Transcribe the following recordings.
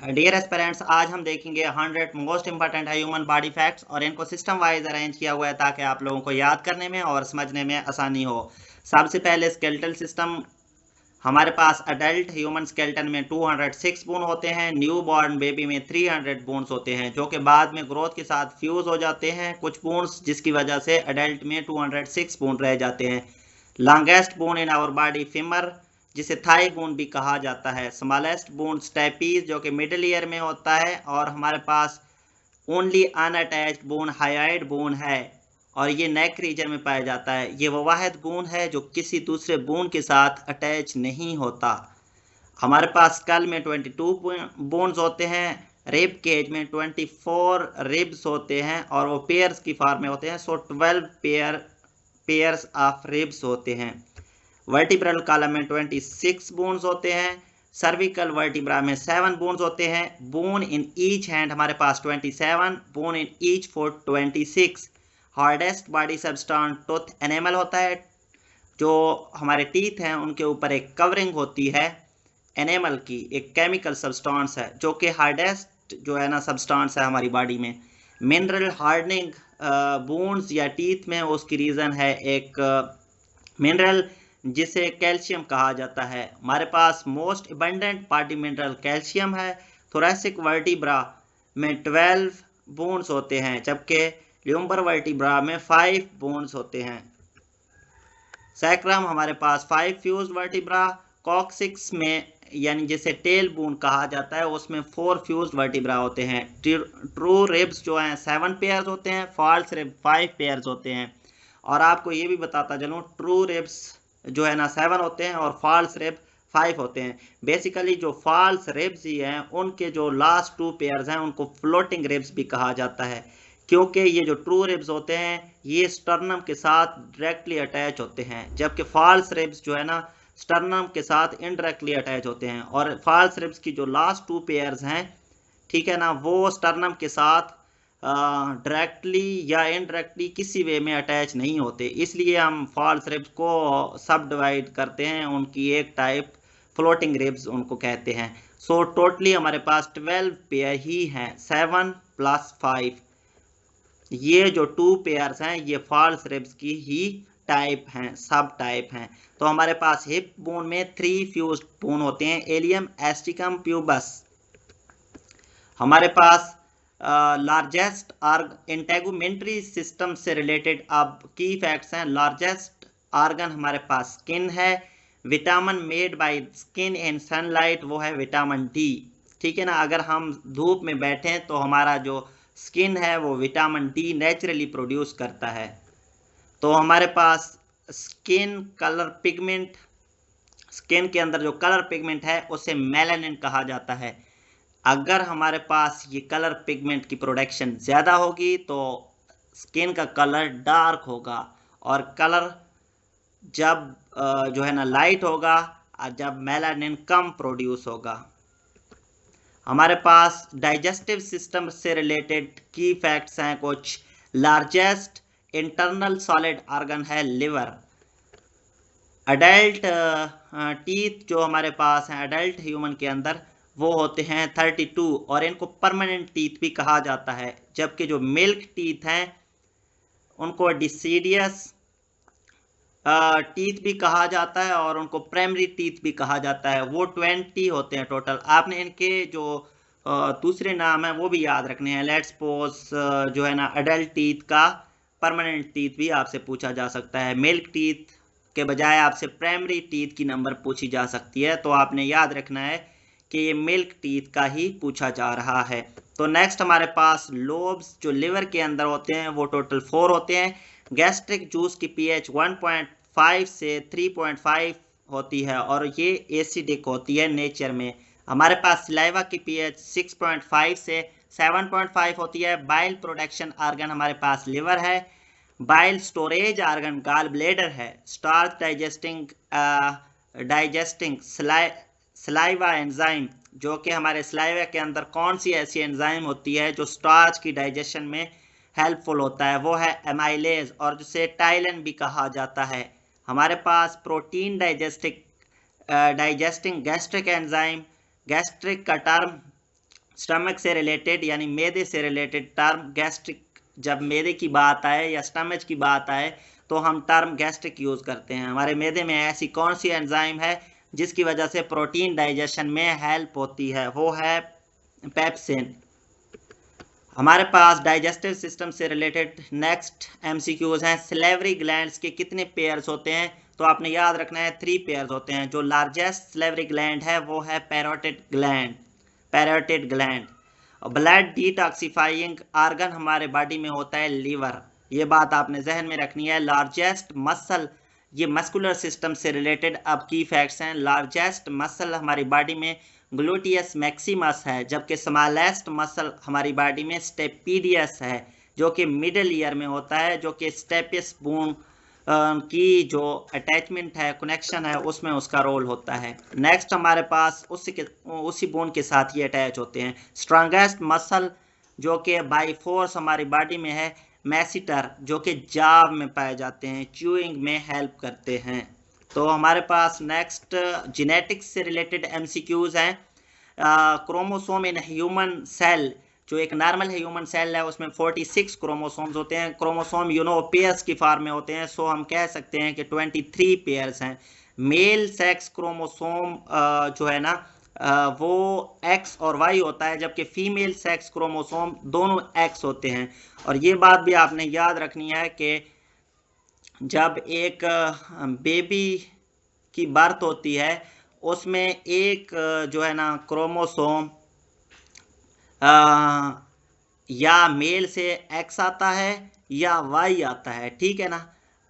Dear aspirants, आज हम देखेंगे 100 मोस्ट इंपॉर्टेंट है ह्यूमन बॉडी फैक्ट्स और इनको सिस्टम वाइज अरेंज किया हुआ है ताकि आप लोगों को याद करने में और समझने में आसानी हो। सबसे पहले स्केलेटल सिस्टम। हमारे पास अडल्ट ह्यूमन स्केलेटन में 206 बोन होते हैं। न्यू बॉर्न बेबी में 300 बोन्स होते हैं जो कि बाद में ग्रोथ के साथ फ्यूज हो जाते हैं कुछ बोन्स, जिसकी वजह से अडल्ट में 206 बोन रह जाते हैं। Longest bone in our body femur, जिसे थाई बोन भी कहा जाता है। स्मॉलेस्ट बोन स्टेपीज, जो कि मिडिल ईयर में होता है। और हमारे पास only unattached bone hyoid bone है और ये नेक रीजन में पाया जाता है। ये वो वाहिद बोन है जो किसी दूसरे बोन के साथ अटैच नहीं होता। हमारे पास स्कल में 22 बोन्स होते हैं। रिब केज में 24 रिब्स होते हैं और वो पेयर्स की फॉर्म में होते हैं। सो 12 पेयर्स ऑफ रिब्स होते हैं। वर्टिब्रल कॉलम में 26 बोन्स होते हैं। सर्विकल वर्टिब्रा में 7 बोन्स होते हैं। बोन इन ईच हैंड हमारे पास 27, bone in each foot 26। Hardest body substance tooth animal होता है। जो हमारे टीथ हैं उनके ऊपर एक कवरिंग होती है एनिमल की, एक केमिकल सबस्टेंस है जो कि हार्डेस्ट जो है ना सबस्टेंस है हमारी बॉडी में। मिनरल हार्डनिंग बोन्स या टीथ में उसकी रीज़न है एक मिनरल जिसे कैल्शियम कहा जाता है। हमारे पास most abundant body mineral calcium है। थोरैसिक वर्टिब्रा में 12 बोन्स होते हैं जबकि ल्यूम्बर वर्टिब्रा में 5 बोन्स होते हैं। सैक्रम हमारे पास 5 फ्यूज वर्टिब्रा। कॉक्सिक्स में यानी जिसे टेल बोन कहा जाता है उसमें 4 फ्यूज वर्टिब्रा होते हैं। ट्रू रिब्स जो हैं 7 पेयर्स होते हैं। फॉल्स रिब 5 पेयर्स होते हैं। और आपको ये भी बताता चलूँ, ट्रू रिब्स जो है ना 7 होते हैं और फॉल्स रिब 5 होते हैं। बेसिकली जो फॉल्स रिब्स ही हैं उनके जो लास्ट 2 पेयर्स हैं उनको फ्लोटिंग रिब्स भी कहा जाता है, क्योंकि ये जो ट्रू रिब्स होते हैं ये स्टर्नम के साथ डायरेक्टली अटैच होते हैं, जबकि फॉल्स रिब्स जो है ना स्टर्नम के साथ इनडायरेक्टली अटैच होते हैं। और फॉल्स रिब्स की जो लास्ट 2 पेयर्स हैं, ठीक है ना, वो स्टर्नम के साथ डायरेक्टली या इनडायरेक्टली किसी वे में अटैच नहीं होते। इसलिए हम फॉल्स रिब्स को सब डिवाइड करते हैं, उनकी एक टाइप फ्लोटिंग रिब्स उनको कहते हैं। सो टोटली हमारे पास 12 पेयर ही हैं, 7 + 5। ये जो 2 पेयर्स हैं ये फॉल्स रिब्स की ही टाइप हैं, सब टाइप हैं। तो हमारे पास हिप बोन में 3 फ्यूज्ड बोन होते हैं, एलियम, एस्टिकम, प्यूबस। हमारे पास लार्जेस्ट इंटेगुमेंट्री सिस्टम से रिलेटेड अब की फैक्ट्स हैं। लार्जेस्ट आर्गन हमारे पास स्किन है। Vitamin made by skin in sunlight वो है विटामिन डी। ठीक है ना, अगर हम धूप में बैठें तो हमारा जो स्किन है वो विटामिन डी नेचुरली प्रोड्यूस करता है। तो हमारे पास स्किन कलर पिगमेंट, स्किन के अंदर जो कलर पिगमेंट है उसे मेलानिन कहा जाता है। अगर हमारे पास ये कलर पिगमेंट की प्रोडक्शन ज़्यादा होगी तो स्किन का कलर डार्क होगा, और कलर जब जो है ना लाइट होगा जब मेलानिन कम प्रोड्यूस होगा। हमारे पास डाइजेस्टिव सिस्टम से रिलेटेड की फैक्ट्स हैं कुछ। लार्जेस्ट इंटरनल सॉलिड ऑर्गन है लिवर। अडल्ट टीथ जो हमारे पास हैं अडल्ट ह्यूमन के अंदर वो होते हैं 32 और इनको परमानेंट टीथ भी कहा जाता है, जबकि जो मिल्क टीथ हैं उनको डिसीडियस टीथ भी कहा जाता है और उनको प्राइमरी टीथ भी कहा जाता है। वो 20 होते हैं टोटल। आपने इनके जो दूसरे नाम है वो भी याद रखने हैं। लेट्स सपोज जो है ना अडल्ट टीथ का परमानेंट टीथ भी आपसे पूछा जा सकता है। मिल्क टीथ के बजाय आपसे प्राइमरी टीथ की नंबर पूछी जा सकती है, तो आपने याद रखना है कि ये मिल्क टीथ का ही पूछा जा रहा है। तो नेक्स्ट हमारे पास लोब्स जो लिवर के अंदर होते हैं वो टोटल 4 होते हैं। गैस्ट्रिक जूस की पीएच 1.5 से 3.5 होती है और ये एसिडिक होती है नेचर में। हमारे पास सलाइवा की पीएच 6.5 से 7.5 होती है। बाइल प्रोडक्शन ऑर्गन हमारे पास लिवर है। Bile storage organ gall bladder है। स्टार्च डाइजेस्टिंग सलाइवा एंजाइम, जो कि हमारे सलाइवा के अंदर कौन सी ऐसी एंजाइम होती है जो स्टार्च की डाइजेशन में हेल्पफुल होता है, वो है एमाइलेज और जिसे टाइलिन भी कहा जाता है। हमारे पास protein digesting gastric enzyme, gastric का टर्म स्टमक से रिलेटेड यानी मैदे से रिलेटेड टर्म गैस्ट्रिक, जब मैदे की बात आए या स्टमक की बात आए तो हम टर्म गैस्ट्रिक यूज़ करते हैं। हमारे मैदे में ऐसी कौन सी एंजाइम है जिसकी वजह से प्रोटीन डाइजेशन में हेल्प होती है, वो है पेप्सिन। हमारे पास डाइजेस्टिव सिस्टम से रिलेटेड नेक्स्ट एमसीक्यूज हैं। सिलेवरी ग्लैंड्स के कितने पेयर्स होते हैं? तो आपने याद रखना है 3 पेयर्स होते हैं। जो लार्जेस्ट सिलेवरी ग्लैंड है वो है पैरोटिड ग्लैंड। और ब्लड डिटॉक्सिफाइंग आर्गन हमारे बॉडी में होता है लीवर। ये बात आपने जहन में रखनी है। लार्जेस्ट मसल, ये मस्कुलर सिस्टम से रिलेटेड अब की फैक्ट्स हैं। लार्जेस्ट मसल हमारी बॉडी में ग्लूटियस मैक्सिमस है, जबकि स्मॉलेस्ट मसल हमारी बॉडी में स्टेपीडियस है, जो कि मिडल ईयर में होता है, जो कि स्टेपियस बोन की जो अटैचमेंट है, कनेक्शन है, उसमें उसका रोल होता है। नेक्स्ट हमारे पास उसी बोन के साथ ये अटैच होते हैं। स्ट्रॉन्गेस्ट मसल जो कि बाई फोर्स हमारी बॉडी में है मैसिटर, जो कि जाव में पाए जाते हैं, च्यूइंग में हेल्प करते हैं। तो हमारे पास नेक्स्ट जेनेटिक्स से रिलेटेड एमसीक्यूज हैं। क्रोमोसोम इन ह्यूमन सेल, जो एक नॉर्मल ह्यूमन सेल है उसमें 46 क्रोमोसोम्स होते हैं। क्रोमोसोम पेयर्स की फॉर्म में होते हैं, सो हम कह सकते हैं कि 23 पेयर्स हैं। मेल सेक्स क्रोमोसोम जो है ना वो एक्स और वाई होता है, जबकि फीमेल सेक्स क्रोमोसोम दोनों एक्स होते हैं। और ये बात भी आपने याद रखनी है कि जब एक बेबी की बर्थ होती है उसमें एक जो है ना क्रोमोसोम या मेल से एक्स आता है या वाई आता है, ठीक है ना।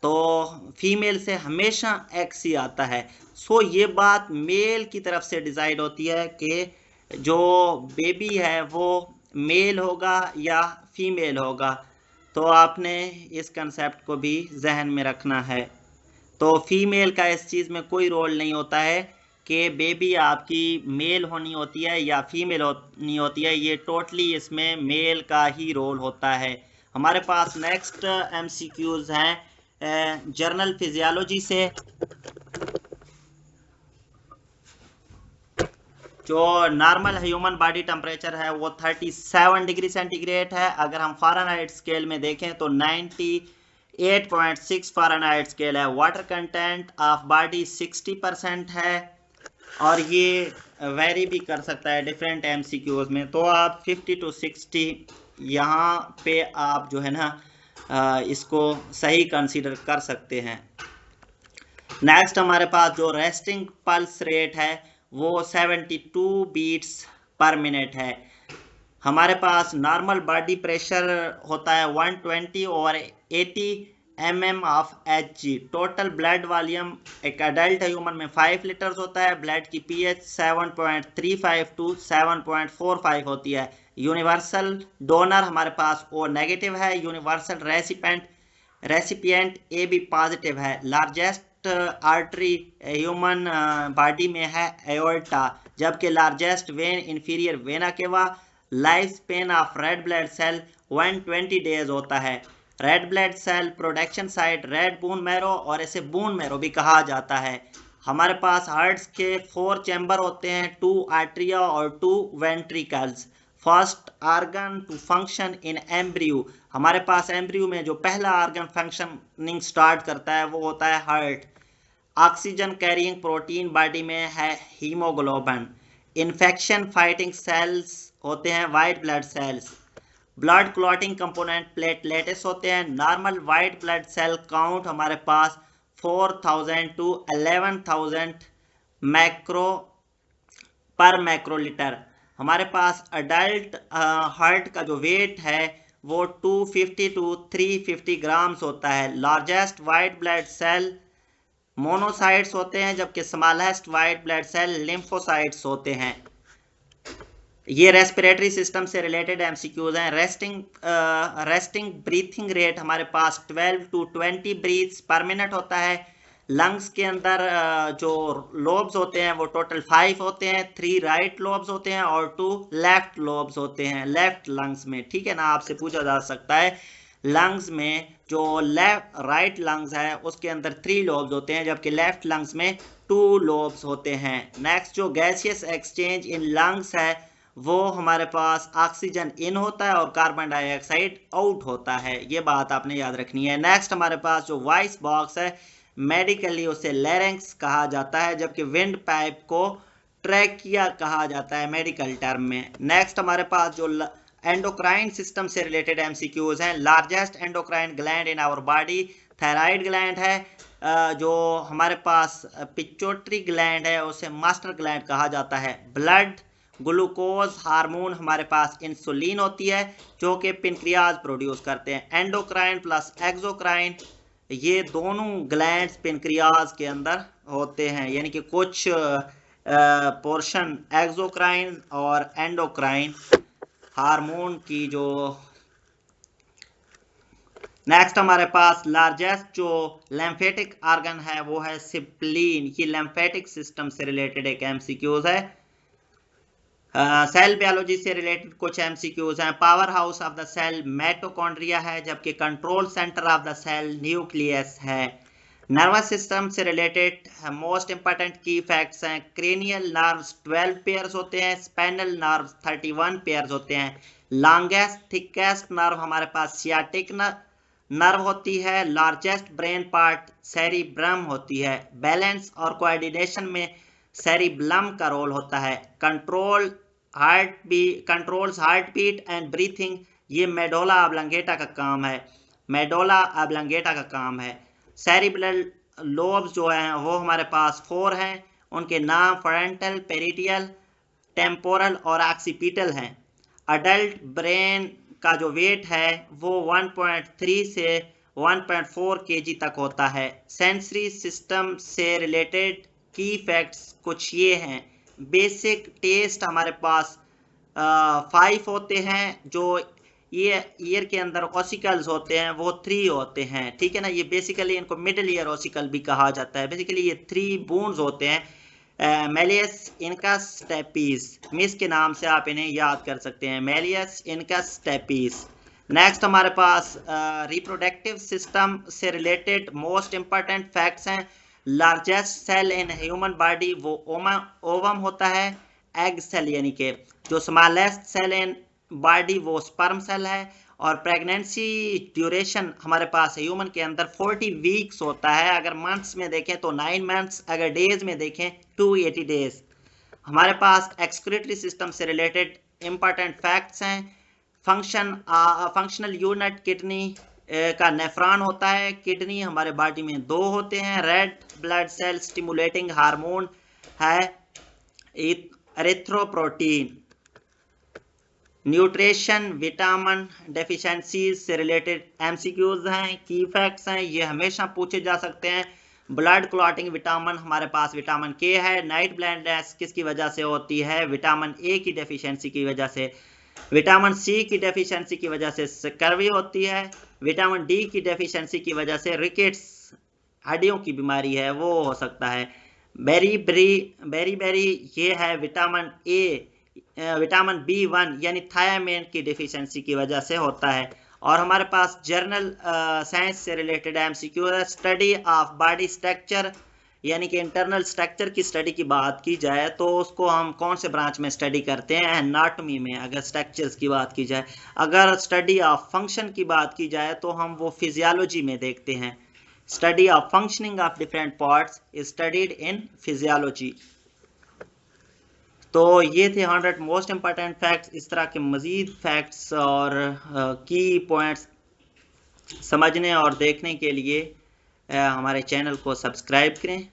तो फीमेल से हमेशा एक्स ही आता है। सो ये बात मेल की तरफ से डिसाइड होती है कि जो बेबी है वो मेल होगा या फीमेल होगा। तो आपने इस कंसेप्ट को भी जहन में रखना है। तो फीमेल का इस चीज़ में कोई रोल नहीं होता है कि बेबी आपकी मेल होनी होती है या फीमेल होनी होती है, ये टोटली इसमें मेल का ही रोल होता है। हमारे पास नेक्स्ट एमसीक्यूज हैं जर्नल फिजियोलॉजी से। जो नॉर्मल ह्यूमन बॉडी टेम्परेचर है वो 37 डिग्री सेंटीग्रेड है। अगर हम फ़ारेनहाइट स्केल में देखें तो 98.6 फ़ारेनहाइट स्केल है। वाटर कंटेंट ऑफ बॉडी 60% है, और ये वेरी भी कर सकता है डिफरेंट एमसीक्यूज में। तो आप 50 to 60 यहाँ पे आप जो है ना इसको सही कंसीडर कर सकते हैं। नेक्स्ट हमारे पास जो रेस्टिंग पल्स रेट है वो 72 बीट्स पर मिनट है। हमारे पास नॉर्मल बॉडी प्रेशर होता है 120/80 mm of Hg। Total blood volume एक एडल्ट ह्यूमन में 5 लीटर्स होता है। ब्लड की pH 7.35 to 7.45 होती है। यूनिवर्सल डोनर हमारे पास O नेगेटिव है। यूनिवर्सल रेसिपिएंट AB पॉजिटिव है। लार्जेस्ट आर्टरी ह्यूमन बॉडी में है एओर्टा, जबकि largest vein inferior vena cava. Life span of red blood cell 120 days होता है। Red blood cell production site red bone marrow, और इसे bone marrow भी कहा जाता है। हमारे पास हार्ट्स के 4 चैम्बर होते हैं, 2 आर्ट्रिया और 2 ventricles. First organ to function in embryo, हमारे पास एम्ब्रियो में जो पहला आर्गन फंक्शनिंग स्टार्ट करता है वो होता है heart. Oxygen carrying protein body में है हीमोग्लोबिन। इन्फेक्शन फाइटिंग सेल्स होते हैं white blood cells. Blood clotting component platelets होते हैं। Normal white blood cell count हमारे पास 4000 to 11000 मैक्रो पर मैक्रोलीटर। हमारे पास अडल्ट हार्ट का जो वेट है वो 250 to 350 ग्राम्स होता है। Largest white blood cell monocytes होते हैं, जबकि smallest white blood cell lymphocytes होते हैं। ये रेस्पिरेटरी सिस्टम से रिलेटेड एमसीक्यूज हैं। रेस्टिंग ब्रीथिंग रेट हमारे पास 12 to 20 ब्रीथ्स पर मिनट होता है। लंग्स के अंदर जो लोब्स होते हैं वो टोटल 5 होते हैं। 3 राइट लोब्स होते हैं और 2 लेफ्ट लोब्स होते हैं लेफ्ट लंग्स में, ठीक है ना। आपसे पूछा जा सकता है लंग्स में जो राइट लंग्स है उसके अंदर 3 लोब्स होते हैं, जबकि लेफ्ट लंग्स में 2 लोब्स होते हैं। नेक्स्ट जो गैसियस एक्सचेंज इन लंग्स है वो हमारे पास ऑक्सीजन इन होता है और कार्बन डाइऑक्साइड आउट होता है। ये बात आपने याद रखनी है। नेक्स्ट हमारे पास जो वॉइस बॉक्स है, मेडिकली उसे लैरिंक्स कहा जाता है, जबकि विंड पाइप को ट्रैकिया कहा जाता है मेडिकल टर्म में। नेक्स्ट हमारे पास जो एंडोक्राइन सिस्टम से रिलेटेड एमसीक्यूज हैं, largest endocrine gland in our body thyroid gland है। जो हमारे पास पिट्यूटरी ग्लैंड है उसे मास्टर ग्लैंड कहा जाता है। ब्लड ग्लूकोज हार्मोन हमारे पास इंसुलिन होती है जो कि पेनक्रियाज प्रोड्यूस करते हैं। एंडोक्राइन प्लस एक्सोक्राइन ये दोनों ग्लैंड्स पेनक्रियाज के अंदर होते हैं, यानी कि कुछ पोर्शन एक्सोक्राइन और एंडोक्राइन हार्मोन की जो। नेक्स्ट हमारे पास लार्जेस्ट जो लिम्फेटिक ऑर्गन है वो है स्प्लीन। ये लिम्फेटिक सिस्टम से रिलेटेड एक एमसीक्यूज है। सेल बायोलॉजी से रिलेटेड कुछ एमसीक्यूज हैं। Power house of the cell mitochondria है, जबकि control centre of the cell nucleus है। नर्वस सिस्टम से रिलेटेड मोस्ट इंपॉर्टेंट की फैक्ट्स हैं। क्रेनियल नर्व्स 12 पेयर्स होते हैं, स्पाइनल नर्व्स 31 पेयर्स होते हैं। लॉन्गेस्ट थिकेस्ट नर्व हमारे पास सियाटिक नर्व होती है। लार्जेस्ट ब्रेन पार्ट सेरिब्रम होती है। बैलेंस और कोऑर्डिनेशन में सेरिब्लम का रोल होता है। Controls heart beat and breathing ये मेडोला ऑब्लंगेटा का काम है। मेडोला ऑब्लंगेटा का काम है। सेरिब्रल लोब्स जो हैं वो हमारे पास 4 हैं। उनके नाम फ्रंटल, पेरिटियल, टेम्पोरल और ऑक्सीपिटल हैं। अडल्ट ब्रेन का जो वेट है वो 1.3 से 1.4 kg तक होता है। सेंसरी सिस्टम से रिलेटेड की फैक्ट्स कुछ ये हैं। बेसिक टेस्ट हमारे पास 5 होते हैं। जो ये ईयर के अंदर ऑसिकल्स होते हैं वो 3 होते हैं, ठीक है ना। ये बेसिकली इनको मिडल ईयर ऑसिकल भी कहा जाता है। बेसिकली ये 3 बोन्स होते हैं। मेलियस इनकस स्टेपीज मिस के नाम से आप इन्हें याद कर सकते हैं, मेलियस इनकस स्टेपीज। नेक्स्ट हमारे पास रिप्रोडक्टिव सिस्टम से रिलेटेड मोस्ट इंपॉर्टेंट फैक्ट्स हैं। Largest cell in human body वो ओवम होता है, एग सेल यानी कि। जो स्मॉलेस्ट सेल इन बॉडी वो स्पर्म सेल है। और प्रेगनेंसी ड्यूरेशन हमारे पास ह्यूमन के अंदर 40 वीक्स होता है। अगर मंथ्स में देखें तो 9 मंथ्स, अगर डेज में देखें 280 डेज। हमारे पास एक्सक्रीटरी सिस्टम से रिलेटेड इंपॉर्टेंट फैक्ट्स हैं। फंक्शनल यूनिट किडनी का नेफ्रॉन होता है। किडनी हमारे बॉडी में 2 होते हैं। Red blood cell stimulating hormone है एरिथ्रोपोइटिन। न्यूट्रिशन विटामिन डेफिशिएंसीज से रिलेटेड एमसीक्यूज हैं, की फैक्ट्स हैं, ये हमेशा पूछे जा सकते हैं। ब्लड क्लॉटिंग विटामिन हमारे पास विटामिन के है। नाइट ब्लाइंडनेस किसकी वजह से होती है? विटामिन ए की डेफिशिएंसी की वजह से। विटामिन सी की डेफिशिएंसी की वजह से स्कर्वी होती है। विटामिन डी की डेफिशिएंसी की वजह से रिकेट्स हड्डियों की बीमारी है वो हो सकता है। बेरी ये है विटामिन ए, विटामिन B1 यानी थायामिन की डेफिशिएंसी की वजह से होता है। और हमारे पास जर्नल साइंस से रिलेटेड एमसीक्यू है। स्टडी ऑफ बॉडी स्ट्रक्चर यानी कि इंटरनल स्ट्रक्चर की स्टडी की बात की जाए तो उसको हम कौन से ब्रांच में स्टडी करते हैं? एनाटॉमी में, अगर स्ट्रक्चर्स की बात की जाए। अगर स्टडी ऑफ फंक्शन की बात की जाए तो हम वो फिजियोलॉजी में देखते हैं। Study of functioning of different parts is studied in physiology. तो ये थे 100 मोस्ट इंपॉर्टेंट फैक्ट्स। इस तरह के मज़ीद फैक्ट्स और की पॉइंट्स समझने और देखने के लिए हमारे चैनल को सब्सक्राइब करें।